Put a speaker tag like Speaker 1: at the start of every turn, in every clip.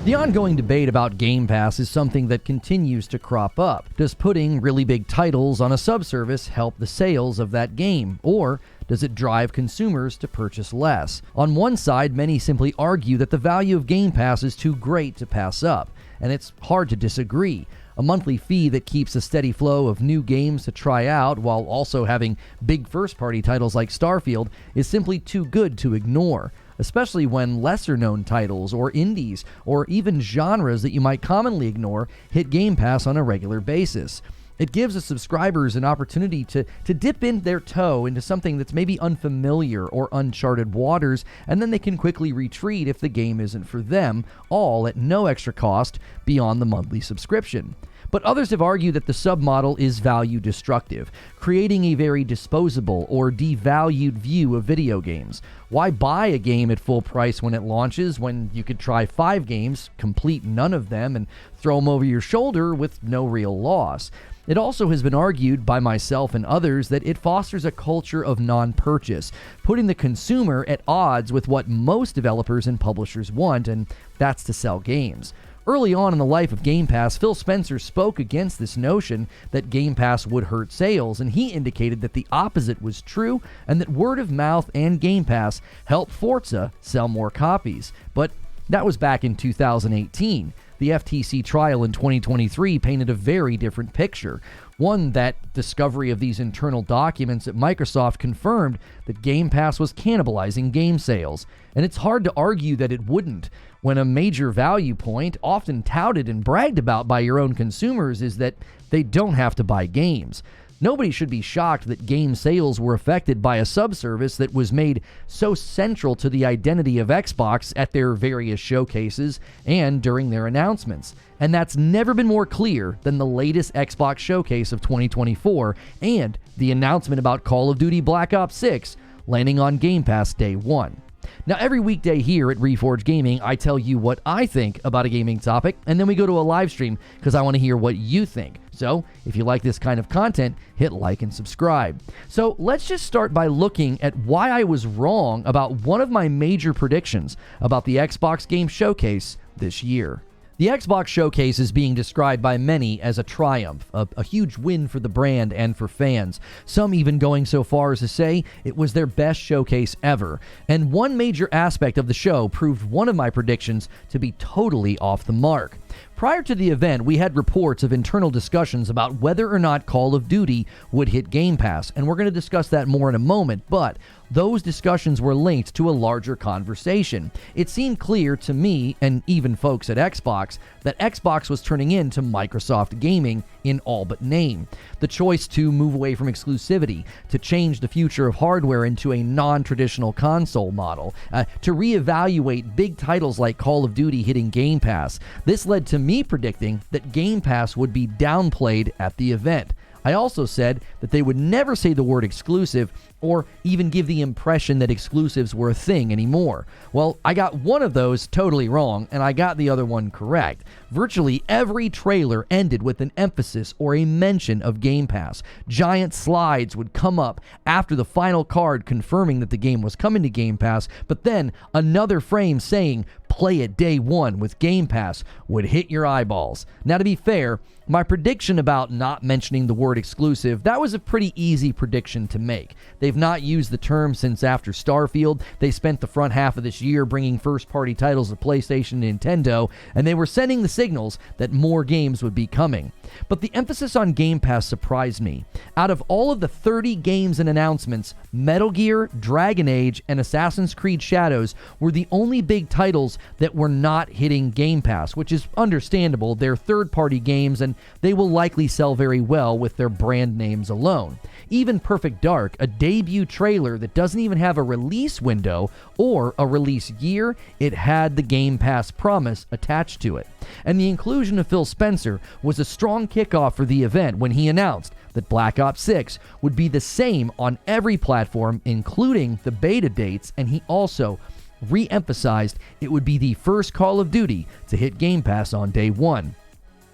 Speaker 1: The ongoing debate about Game Pass is something that continues to crop up. Does putting really big titles on a subservice help the sales of that game, or does it drive consumers to purchase less? On one side, many simply argue that the value of Game Pass is too great to pass up, and it's hard to disagree. A monthly fee that keeps a steady flow of new games to try out while also having big first-party titles like Starfield is simply too good to ignore, especially when lesser-known titles or indies or even genres that you might commonly ignore hit Game Pass on a regular basis. It gives the subscribers an opportunity to dip in their toe into something that's maybe unfamiliar or uncharted waters, and then they can quickly retreat if the game isn't for them, all at no extra cost beyond the monthly subscription. But others have argued that the sub-model is value destructive, creating a very disposable or devalued view of video games. Why buy a game at full price when it launches when you could try 5 games, complete none of them, and throw them over your shoulder with no real loss? It also has been argued by myself and others that it fosters a culture of non-purchase, putting the consumer at odds with what most developers and publishers want, and that's to sell games. Early on in the life of Game Pass, Phil Spencer spoke against this notion that Game Pass would hurt sales, and he indicated that the opposite was true and that word of mouth and Game Pass helped Forza sell more copies. But that was back in 2018. The FTC trial in 2023 painted a very different picture. One, that discovery of these internal documents at Microsoft confirmed that Game Pass was cannibalizing game sales. And it's hard to argue that it wouldn't, when a major value point, often touted and bragged about by your own consumers, is that they don't have to buy games. Nobody should be shocked that game sales were affected by a subservice that was made so central to the identity of Xbox at their various showcases and during their announcements. And that's never been more clear than the latest Xbox showcase of 2024 and the announcement about Call of Duty Black Ops 6 landing on Game Pass day one. Now, every weekday here at Reforge Gaming, I tell you what I think about a gaming topic, and then we go to a live stream because I want to hear what you think. So, if you like this kind of content, hit like and subscribe. So, let's just start by looking at why I was wrong about one of my major predictions about the Xbox Game Showcase this year. The Xbox Showcase is being described by many as a triumph, a huge win for the brand and for fans, some even going so far as to say it was their best showcase ever. And one major aspect of the show proved one of my predictions to be totally off the mark. Prior to the event, we had reports of internal discussions about whether or not Call of Duty would hit Game Pass, and we're going to discuss that more in a moment, but those discussions were linked to a larger conversation. It seemed clear to me, and even folks at Xbox, that Xbox was turning into Microsoft Gaming in all but name. The choice to move away from exclusivity, to change the future of hardware into a non-traditional console model, to reevaluate big titles like Call of Duty hitting Game Pass. This led to me predicting that Game Pass would be downplayed at the event. I also said that they would never say the word exclusive or even give the impression that exclusives were a thing anymore. Well, I got one of those totally wrong, and I got the other one correct. Virtually every trailer ended with an emphasis or a mention of Game Pass. Giant slides would come up after the final card confirming that the game was coming to Game Pass, but then another frame saying, "Play it day one with Game Pass," would hit your eyeballs. Now, to be fair, my prediction about not mentioning the word exclusive, that was a pretty easy prediction to make. They've not used the term since after Starfield. They spent the front half of this year bringing first-party titles to PlayStation and Nintendo, and they were sending the signals that more games would be coming. But the emphasis on Game Pass surprised me. Out of all of the 30 games and announcements, Metal Gear, Dragon Age, and Assassin's Creed Shadows were the only big titles that were not hitting Game Pass, which is understandable. They're third-party games, and they will likely sell very well with their brand names alone. Even Perfect Dark, a debut trailer that doesn't even have a release window or a release year, it had the Game Pass promise attached to it. And the inclusion of Phil Spencer was a strong kickoff for the event when he announced that Black Ops 6 would be the same on every platform, including the beta dates, and he also re-emphasized it would be the first Call of Duty to hit Game Pass on day one.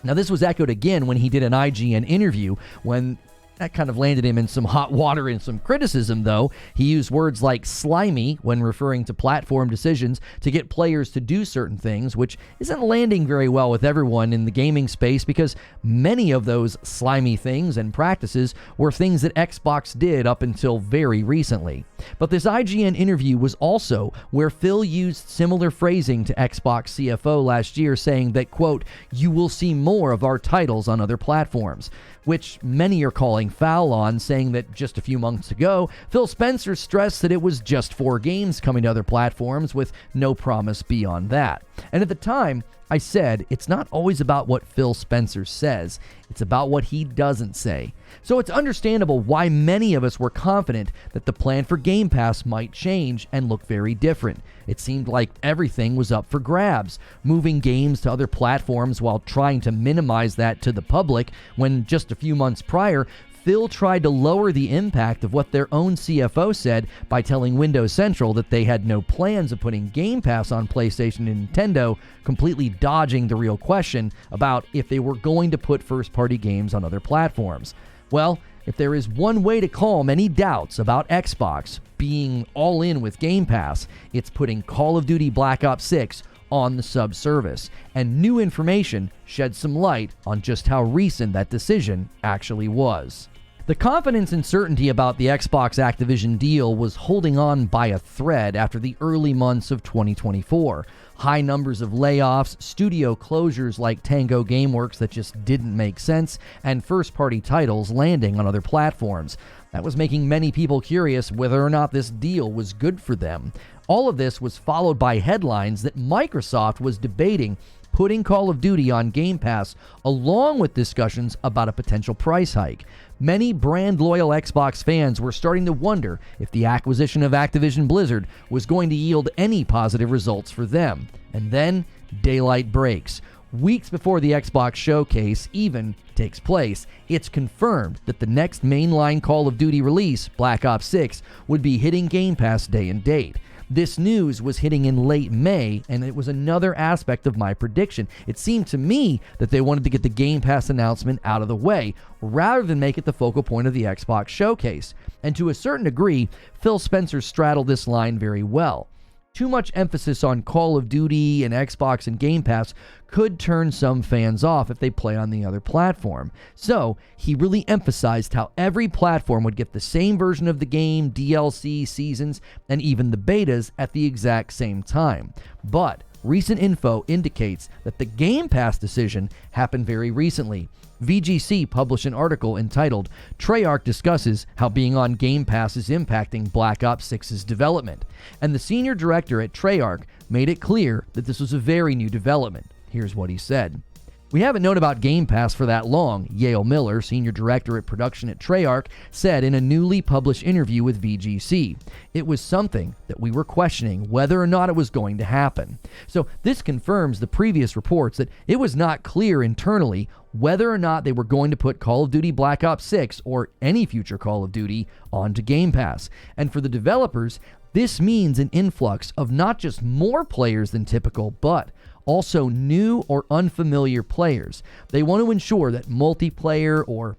Speaker 1: Now, this was echoed again when he did an IGN interview when That kind of landed him in some hot water and some criticism, though. He used words like slimy when referring to platform decisions to get players to do certain things, which isn't landing very well with everyone in the gaming space because many of those slimy things and practices were things that Xbox did up until very recently. But this IGN interview was also where Phil used similar phrasing to Xbox CFO last year, saying that, quote, "You will see more of our titles on other platforms," which many are calling foul on, saying that just a few months ago, Phil Spencer stressed that it was just 4 games coming to other platforms with no promise beyond that. And at the time, I said it's not always about what Phil Spencer says, it's about what he doesn't say. So it's understandable why many of us were confident that the plan for Game Pass might change and look very different. It seemed like everything was up for grabs, moving games to other platforms while trying to minimize that to the public, when just a few months prior, Phil tried to lower the impact of what their own CFO said by telling Windows Central that they had no plans of putting Game Pass on PlayStation and Nintendo, completely dodging the real question about if they were going to put first-party games on other platforms. Well, if there is one way to calm any doubts about Xbox being all in with Game Pass, it's putting Call of Duty Black Ops 6 on the sub-service, and new information sheds some light on just how recent that decision actually was. The confidence and certainty about the Xbox Activision deal was holding on by a thread after the early months of 2024. High numbers of layoffs, studio closures like Tango Gameworks that just didn't make sense, and first-party titles landing on other platforms. That was making many people curious whether or not this deal was good for them. All of this was followed by headlines that Microsoft was debating putting Call of Duty on Game Pass, along with discussions about a potential price hike. Many brand-loyal Xbox fans were starting to wonder if the acquisition of Activision Blizzard was going to yield any positive results for them. And then, daylight breaks. Weeks before the Xbox showcase even takes place, it's confirmed that the next mainline Call of Duty release, Black Ops 6, would be hitting Game Pass day and date. This news was hitting in late May, and it was another aspect of my prediction. It seemed to me that they wanted to get the Game Pass announcement out of the way, rather than make it the focal point of the Xbox showcase. And to a certain degree, Phil Spencer straddled this line very well. Too much emphasis on Call of Duty and Xbox and Game Pass could turn some fans off if they play on the other platform. So, he really emphasized how every platform would get the same version of the game, DLC, seasons, and even the betas at the exact same time. But recent info indicates that the Game Pass decision happened very recently. VGC published an article entitled "Treyarch Discusses How Being on Game Pass is Impacting Black Ops 6's Development," and the senior director at Treyarch made it clear that this was a very new development. Here's what he said. "We haven't known about Game Pass for that long," Yale Miller, senior director at production at Treyarch, said in a newly published interview with VGC. "It was something that we were questioning whether or not it was going to happen." So this confirms the previous reports that it was not clear internally whether or not they were going to put Call of Duty Black Ops 6 or any future Call of Duty onto Game Pass. And for the developers, this means an influx of not just more players than typical, but also new or unfamiliar players. They want to ensure that multiplayer or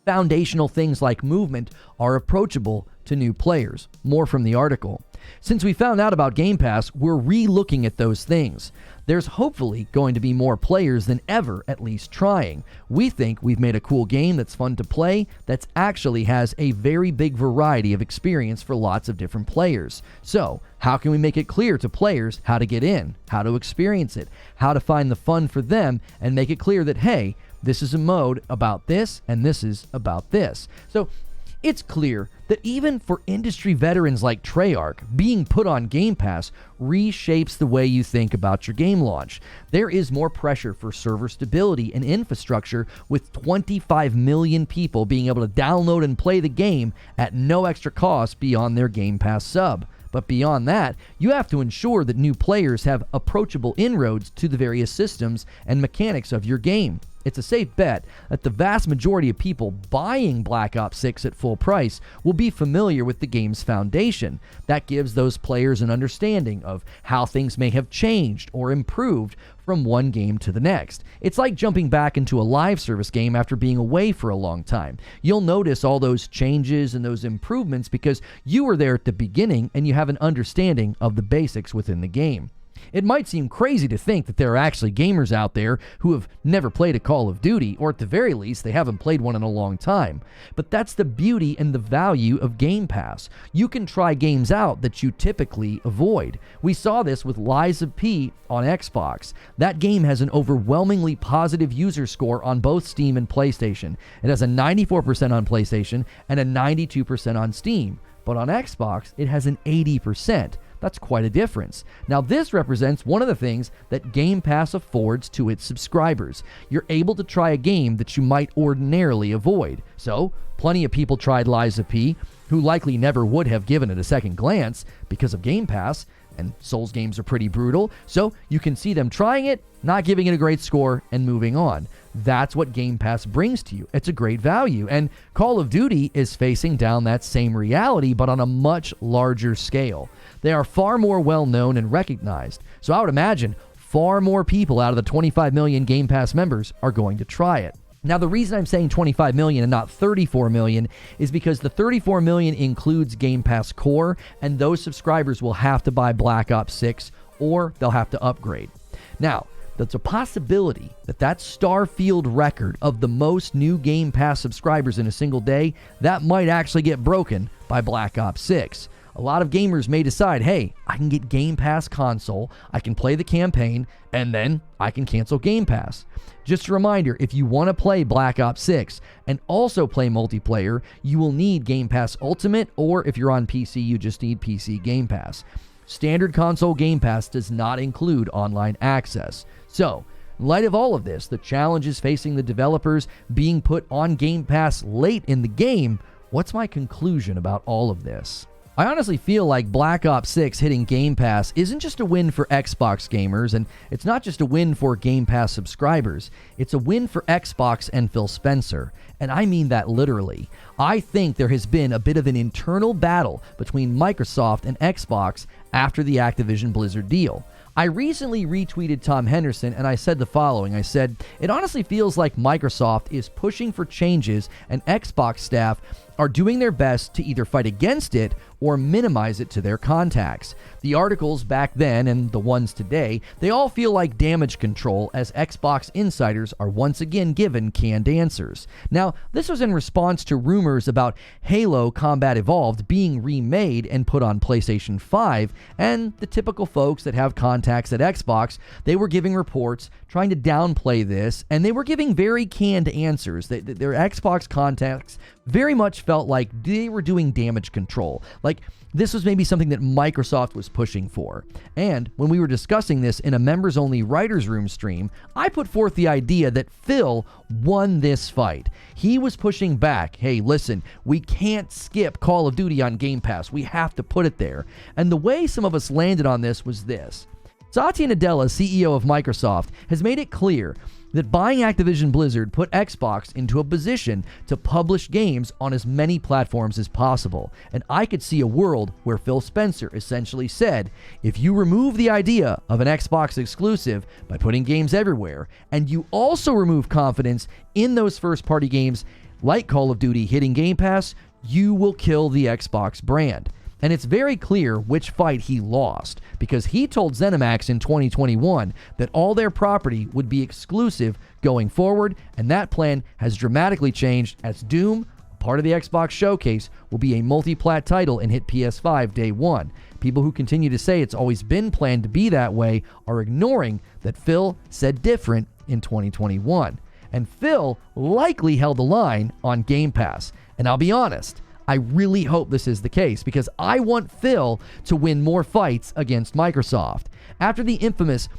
Speaker 1: foundational things like movement are approachable to new players. More from the article. "Since we found out about Game Pass, we're re-looking at those things. There's hopefully going to be more players than ever at least trying. We think we've made a cool game that's fun to play, that actually has a very big variety of experience for lots of different players. So, how can we make it clear to players how to get in, how to experience it, how to find the fun for them, and make it clear that, hey, this is a mode about this, and this is about this." So, it's clear that even for industry veterans like Treyarch, being put on Game Pass reshapes the way you think about your game launch. There is more pressure for server stability and infrastructure, with 25 million people being able to download and play the game at no extra cost beyond their Game Pass sub. But beyond that, you have to ensure that new players have approachable inroads to the various systems and mechanics of your game. it's a safe bet that the vast majority of people buying Black Ops 6 at full price will be familiar with the game's foundation. That gives those players an understanding of how things may have changed or improved from one game to the next. It's like jumping back into a live service game after being away for a long time. You'll notice all those changes and those improvements because you were there at the beginning and you have an understanding of the basics within the game. It might seem crazy to think that there are actually gamers out there who have never played a Call of Duty, or at the very least, they haven't played one in a long time. But that's the beauty and the value of Game Pass. You can try games out that you typically avoid. We saw this with Lies of P on Xbox. That game has an overwhelmingly positive user score on both Steam and PlayStation. It has a 94% on PlayStation and a 92% on Steam. But on Xbox, it has an 80%. That's quite a difference. Now, this represents one of the things that Game Pass affords to its subscribers. You're able to try a game that you might ordinarily avoid. So, plenty of people tried Lies of P, who likely never would have given it a second glance because of Game Pass, and Souls games are pretty brutal, so you can see them trying it, not giving it a great score, and moving on. That's what Game Pass brings to you. It's a great value, and Call of Duty is facing down that same reality, but on a much larger scale. They are far more well-known and recognized, so I would imagine far more people out of the 25 million Game Pass members are going to try it. Now, the reason I'm saying 25 million and not 34 million is because the 34 million includes Game Pass Core, and those subscribers will have to buy Black Ops 6 or they'll have to upgrade. Now, there's a possibility that Starfield record of the most new Game Pass subscribers in a single day, that might actually get broken by Black Ops 6. A lot of gamers may decide, hey, I can get Game Pass console, I can play the campaign, and then I can cancel Game Pass. Just a reminder, if you want to play Black Ops 6 and also play multiplayer, you will need Game Pass Ultimate, or if you're on PC, you just need PC Game Pass. Standard console Game Pass does not include online access. So, in light of all of this, the challenges facing the developers being put on Game Pass late in the game, what's my conclusion about all of this? I honestly feel like Black Ops 6 hitting Game Pass isn't just a win for Xbox gamers, and it's not just a win for Game Pass subscribers. It's a win for Xbox and Phil Spencer, and I mean that literally. I think there has been a bit of an internal battle between Microsoft and Xbox after the Activision Blizzard deal. I recently retweeted Tom Henderson and I said the following. I said, it honestly feels like Microsoft is pushing for changes and Xbox staff are doing their best to either fight against it or minimize it to their contacts. The articles back then and the ones today, they all feel like damage control as Xbox insiders are once again given canned answers. Now, this was in response to rumors about Halo Combat Evolved being remade and put on PlayStation 5, and the typical folks that have contacts at Xbox, they were giving reports trying to downplay this, and they were giving very canned answers. Their Xbox contacts very much felt like they were doing damage control. Like, this was maybe something that Microsoft was pushing for. And when we were discussing this in a members-only writers' room stream, I put forth the idea that Phil won this fight. He was pushing back, hey, listen, we can't skip Call of Duty on Game Pass. We have to put it there. And the way some of us landed on this was this. Satya Nadella, CEO of Microsoft, has made it clear that buying Activision Blizzard put Xbox into a position to publish games on as many platforms as possible. And I could see a world where Phil Spencer essentially said, if you remove the idea of an Xbox exclusive by putting games everywhere, and you also remove confidence in those first-party games like Call of Duty hitting Game Pass, you will kill the Xbox brand. And it's very clear which fight he lost, because he told ZeniMax in 2021 that all their property would be exclusive going forward, and that plan has dramatically changed as Doom, part of the Xbox showcase, will be a multi-plat title and hit PS5 day one. People who continue to say it's always been planned to be that way are ignoring that Phil said different in 2021. And Phil likely held the line on Game Pass. And I'll be honest, I really hope this is the case, because I want Phil to win more fights against Microsoft. After the infamous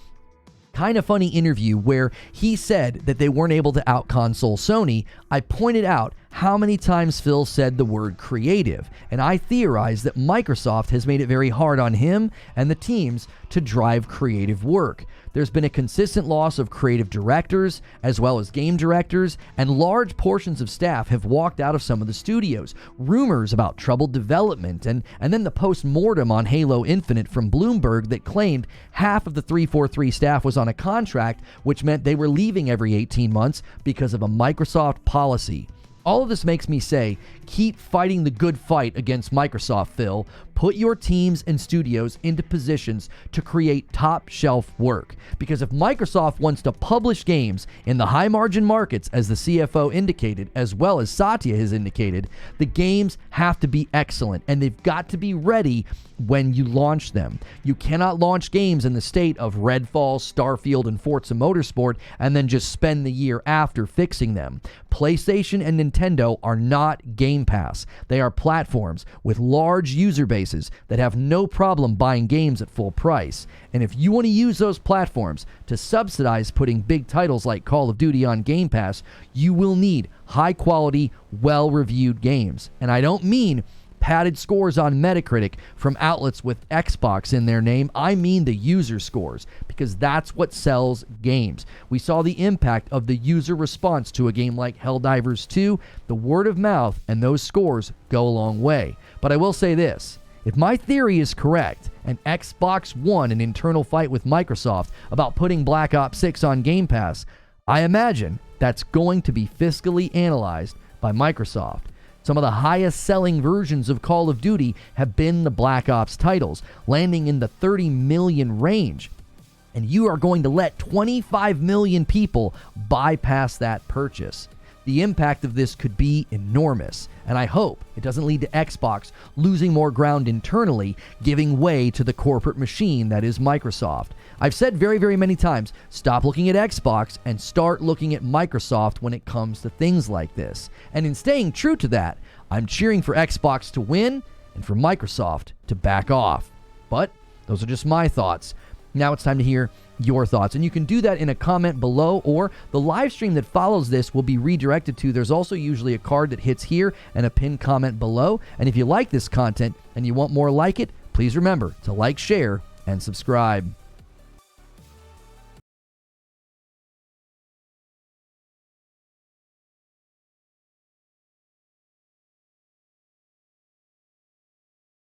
Speaker 1: kind of funny interview where he said that they weren't able to out-console Sony, I pointed out how many times Phil said the word creative, and I theorized that Microsoft has made it very hard on him and the teams to drive creative work. there's been a consistent loss of creative directors as well as game directors, and large portions of staff have walked out of some of the studios. Rumors about troubled development, and then the post-mortem on Halo Infinite from Bloomberg that claimed half of the 343 staff was on a contract, which meant they were leaving every 18 months because of a Microsoft policy. All of this makes me say, keep fighting the good fight against Microsoft, Phil. Put your teams and studios into positions to create top shelf work. Because if Microsoft wants to publish games in the high margin markets, as the CFO indicated, as well as Satya has indicated, the games have to be excellent and they've got to be ready when you launch them. You cannot launch games in the state of Redfall, Starfield, and Forza Motorsport and then just spend the year after fixing them. PlayStation and Nintendo are not Game Pass. They are platforms with large user bases that have no problem buying games at full price. And if you want to use those platforms to subsidize putting big titles like Call of Duty on Game Pass, you will need high quality, well-reviewed games. And I don't mean padded scores on Metacritic from outlets with Xbox in their name. I mean the user scores, because that's what sells games. We saw the impact of the user response to a game like Helldivers 2. The word of mouth and those scores go a long way. But I will say this. If my theory is correct, and Xbox won an internal fight with Microsoft about putting Black Ops 6 on Game Pass, I imagine that's going to be fiscally analyzed by Microsoft. Some of the highest selling versions of Call of Duty have been the Black Ops titles, landing in the 30 million range. And you are going to let 25 million people bypass that purchase. The impact of this could be enormous, and I hope it doesn't lead to Xbox losing more ground internally, giving way to the corporate machine that is Microsoft. I've said very, very many times, stop looking at Xbox and start looking at Microsoft when it comes to things like this. And in staying true to that, I'm cheering for Xbox to win and for Microsoft to back off. But those are just my thoughts. Now it's time to hear your thoughts, and you can do that in a comment below, or the live stream that follows this will be redirected to. There's also usually a card that hits here and a pinned comment below. And if you like this content and you want more like it, please remember to like, share, and subscribe.